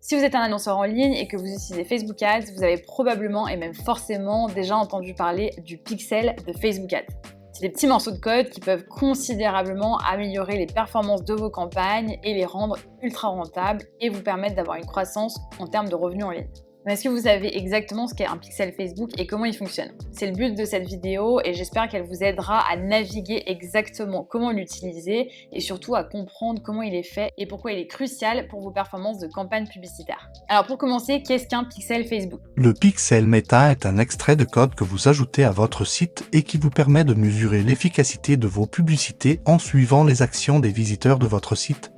Si vous êtes un annonceur en ligne et que vous utilisez Facebook Ads, vous avez probablement et même forcément déjà entendu parler du pixel de Facebook Ads. C'est des petits morceaux de code qui peuvent considérablement améliorer les performances de vos campagnes et les rendre ultra rentables et vous permettre d'avoir une croissance en termes de revenus en ligne. Mais est-ce que vous savez exactement ce qu'est un pixel Facebook et comment il fonctionne? C'est le but de cette vidéo et j'espère qu'elle vous aidera à naviguer exactement comment l'utiliser et surtout à comprendre comment il est fait et pourquoi il est crucial pour vos performances de campagne publicitaire. Alors pour commencer, qu'est-ce qu'un pixel Facebook? Le pixel Meta est un extrait de code que vous ajoutez à votre site et qui vous permet de mesurer l'efficacité de vos publicités en suivant les actions des visiteurs de votre site.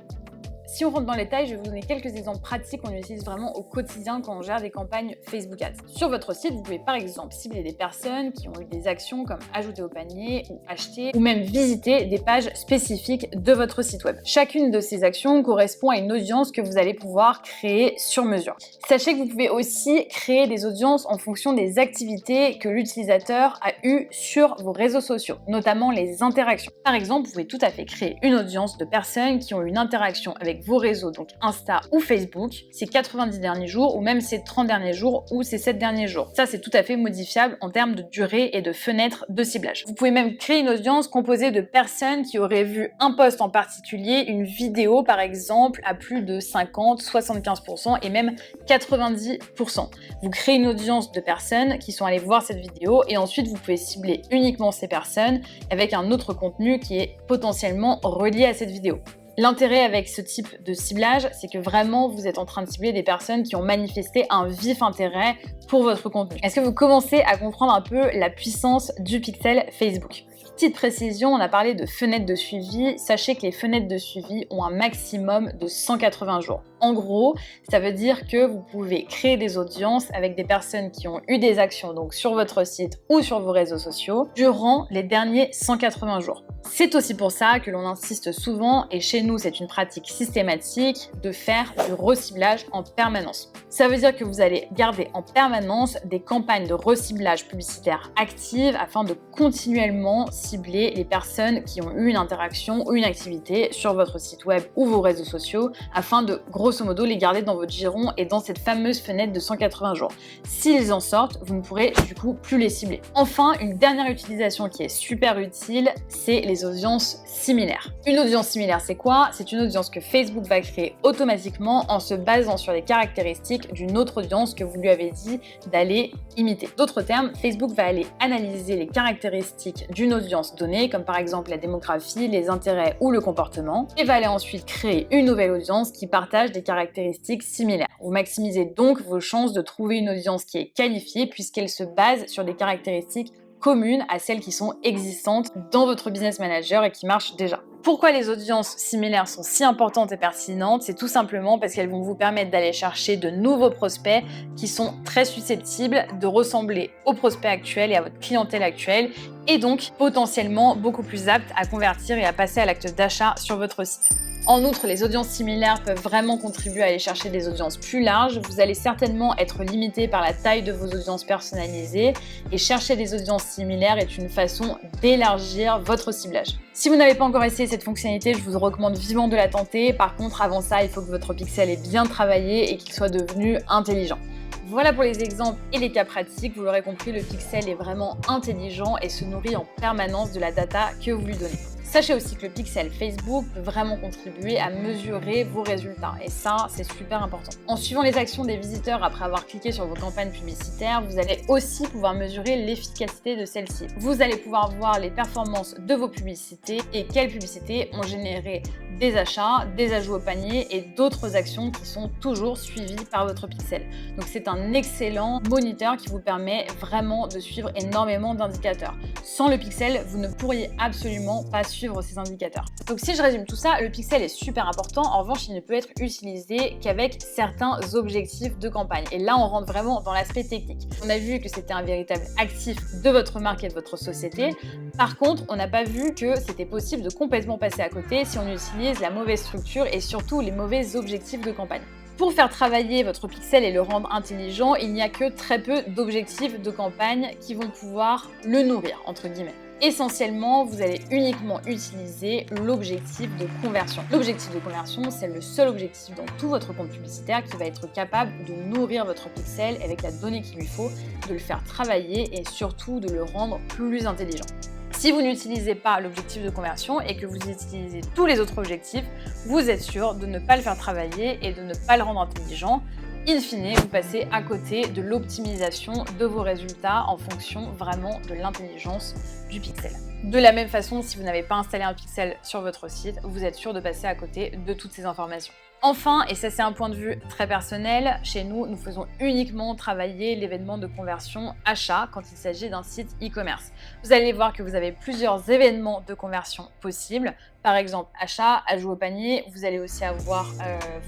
Si on rentre dans les détails, je vais vous donner quelques exemples pratiques qu'on utilise vraiment au quotidien quand on gère des campagnes Facebook Ads. Sur votre site, vous pouvez par exemple cibler des personnes qui ont eu des actions comme ajouter au panier ou acheter ou même visiter des pages spécifiques de votre site web. Chacune de ces actions correspond à une audience que vous allez pouvoir créer sur mesure. Sachez que vous pouvez aussi créer des audiences en fonction des activités que l'utilisateur a eues sur vos réseaux sociaux, notamment les interactions. Par exemple, vous pouvez tout à fait créer une audience de personnes qui ont eu une interaction avec vos réseaux, donc Insta ou Facebook, ces 90 derniers jours ou même ces 30 derniers jours ou ces 7 derniers jours. Ça, c'est tout à fait modifiable en termes de durée et de fenêtre de ciblage. Vous pouvez même créer une audience composée de personnes qui auraient vu un post en particulier, une vidéo par exemple, à plus de 50, 75% et même 90%. Vous créez une audience de personnes qui sont allées voir cette vidéo et ensuite vous pouvez cibler uniquement ces personnes avec un autre contenu qui est potentiellement relié à cette vidéo. L'intérêt avec ce type de ciblage, c'est que vraiment vous êtes en train de cibler des personnes qui ont manifesté un vif intérêt pour votre contenu. Est-ce que vous commencez à comprendre un peu la puissance du pixel Facebook ? Petite précision, on a parlé de fenêtres de suivi. Sachez que les fenêtres de suivi ont un maximum de 180 jours. En gros, ça veut dire que vous pouvez créer des audiences avec des personnes qui ont eu des actions donc sur votre site ou sur vos réseaux sociaux durant les derniers 180 jours. C'est aussi pour ça que l'on insiste souvent, et chez nous c'est une pratique systématique, de faire du reciblage en permanence. Ça veut dire que vous allez garder en permanence des campagnes de reciblage publicitaire actives afin de continuellement cibler les personnes qui ont eu une interaction ou une activité sur votre site web ou vos réseaux sociaux afin de grosso modo les garder dans votre giron et dans cette fameuse fenêtre de 180 jours. S'ils en sortent, vous ne pourrez du coup plus les cibler. Enfin, une dernière utilisation qui est super utile, c'est les audiences similaires. Une audience similaire, c'est quoi? C'est une audience que Facebook va créer automatiquement en se basant sur les caractéristiques d'une autre audience que vous lui avez dit d'aller imiter. D'autres termes, Facebook va aller analyser les caractéristiques d'une audience donnée, comme par exemple la démographie, les intérêts ou le comportement, et va aller ensuite créer une nouvelle audience qui partage des caractéristiques similaires. Vous maximisez donc vos chances de trouver une audience qui est qualifiée puisqu'elle se base sur des caractéristiques communes à celles qui sont existantes dans votre business manager et qui marchent déjà. Pourquoi les audiences similaires sont si importantes et pertinentes? C'est tout simplement parce qu'elles vont vous permettre d'aller chercher de nouveaux prospects qui sont très susceptibles de ressembler aux prospects actuels et à votre clientèle actuelle et donc potentiellement beaucoup plus aptes à convertir et à passer à l'acte d'achat sur votre site. En outre, les audiences similaires peuvent vraiment contribuer à aller chercher des audiences plus larges. Vous allez certainement être limité par la taille de vos audiences personnalisées et chercher des audiences similaires est une façon d'élargir votre ciblage. Si vous n'avez pas encore essayé cette fonctionnalité, je vous recommande vivement de la tenter. Par contre, avant ça, il faut que votre pixel ait bien travaillé et qu'il soit devenu intelligent. Voilà pour les exemples et les cas pratiques. Vous l'aurez compris, le pixel est vraiment intelligent et se nourrit en permanence de la data que vous lui donnez. Sachez aussi que le pixel Facebook peut vraiment contribuer à mesurer vos résultats et ça, c'est super important. En suivant les actions des visiteurs après avoir cliqué sur vos campagnes publicitaires, vous allez aussi pouvoir mesurer l'efficacité de celles-ci. Vous allez pouvoir voir les performances de vos publicités et quelles publicités ont généré des achats, des ajouts au panier et d'autres actions qui sont toujours suivies par votre pixel. Donc c'est un excellent moniteur qui vous permet vraiment de suivre énormément d'indicateurs. Sans le pixel, vous ne pourriez absolument pas suivre ces indicateurs. Donc si je résume tout ça, le pixel est super important. En revanche, il ne peut être utilisé qu'avec certains objectifs de campagne. Et là, on rentre vraiment dans l'aspect technique. On a vu que c'était un véritable actif de votre marque et de votre société. Par contre, on n'a pas vu que c'était possible de complètement passer à côté si on utilise la mauvaise structure et surtout les mauvais objectifs de campagne. Pour faire travailler votre pixel et le rendre intelligent, il n'y a que très peu d'objectifs de campagne qui vont pouvoir le nourrir, entre guillemets. Essentiellement, vous allez uniquement utiliser l'objectif de conversion. L'objectif de conversion, c'est le seul objectif dans tout votre compte publicitaire qui va être capable de nourrir votre pixel avec la donnée qu'il lui faut, de le faire travailler et surtout de le rendre plus intelligent. Si vous n'utilisez pas l'objectif de conversion et que vous utilisez tous les autres objectifs, vous êtes sûr de ne pas le faire travailler et de ne pas le rendre intelligent. In fine, vous passez à côté de l'optimisation de vos résultats en fonction vraiment de l'intelligence du pixel. De la même façon, si vous n'avez pas installé un pixel sur votre site, vous êtes sûr de passer à côté de toutes ces informations. Enfin, et ça c'est un point de vue très personnel, chez nous, nous faisons uniquement travailler l'événement de conversion achat quand il s'agit d'un site e-commerce. Vous allez voir que vous avez plusieurs événements de conversion possibles. Par exemple, achat, ajout au panier, vous allez aussi avoir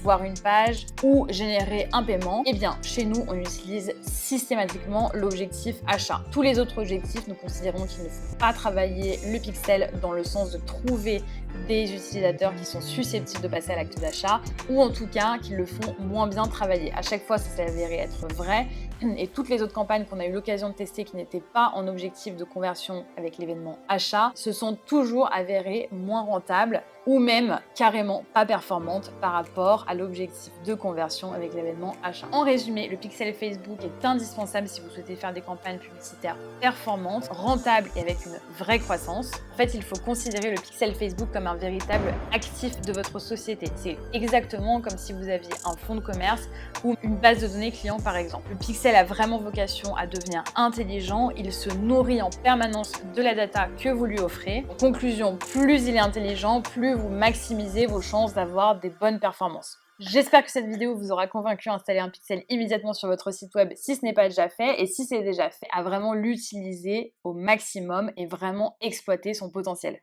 voir une page ou générer un paiement. Eh bien, chez nous, on utilise systématiquement l'objectif achat. Tous les autres objectifs, nous considérons qu'il ne faut pas travailler le pixel dans le sens de trouver des utilisateurs qui sont susceptibles de passer à l'acte d'achat ou en tout cas qui le font moins bien travailler. À chaque fois, ça s'est avéré être vrai et toutes les autres campagnes qu'on a eu l'occasion de tester qui n'étaient pas en objectif de conversion avec l'événement achat se sont toujours avérées moins rentables ou même carrément pas performantes par rapport à l'objectif de conversion avec l'événement achat. En résumé, le pixel Facebook est indispensable si vous souhaitez faire des campagnes publicitaires performantes, rentables et avec une vraie croissance. En fait, il faut considérer le pixel Facebook comme un véritable actif de votre société. C'est exactement comme si vous aviez un fonds de commerce ou une base de données client par exemple. Le pixel a vraiment vocation à devenir intelligent, il se nourrit en permanence de la data que vous lui offrez. En conclusion, plus il est intelligent, plus vous maximisez vos chances d'avoir des bonnes performances. J'espère que cette vidéo vous aura convaincu à installer un pixel immédiatement sur votre site web si ce n'est pas déjà fait et si c'est déjà fait, à vraiment l'utiliser au maximum et vraiment exploiter son potentiel.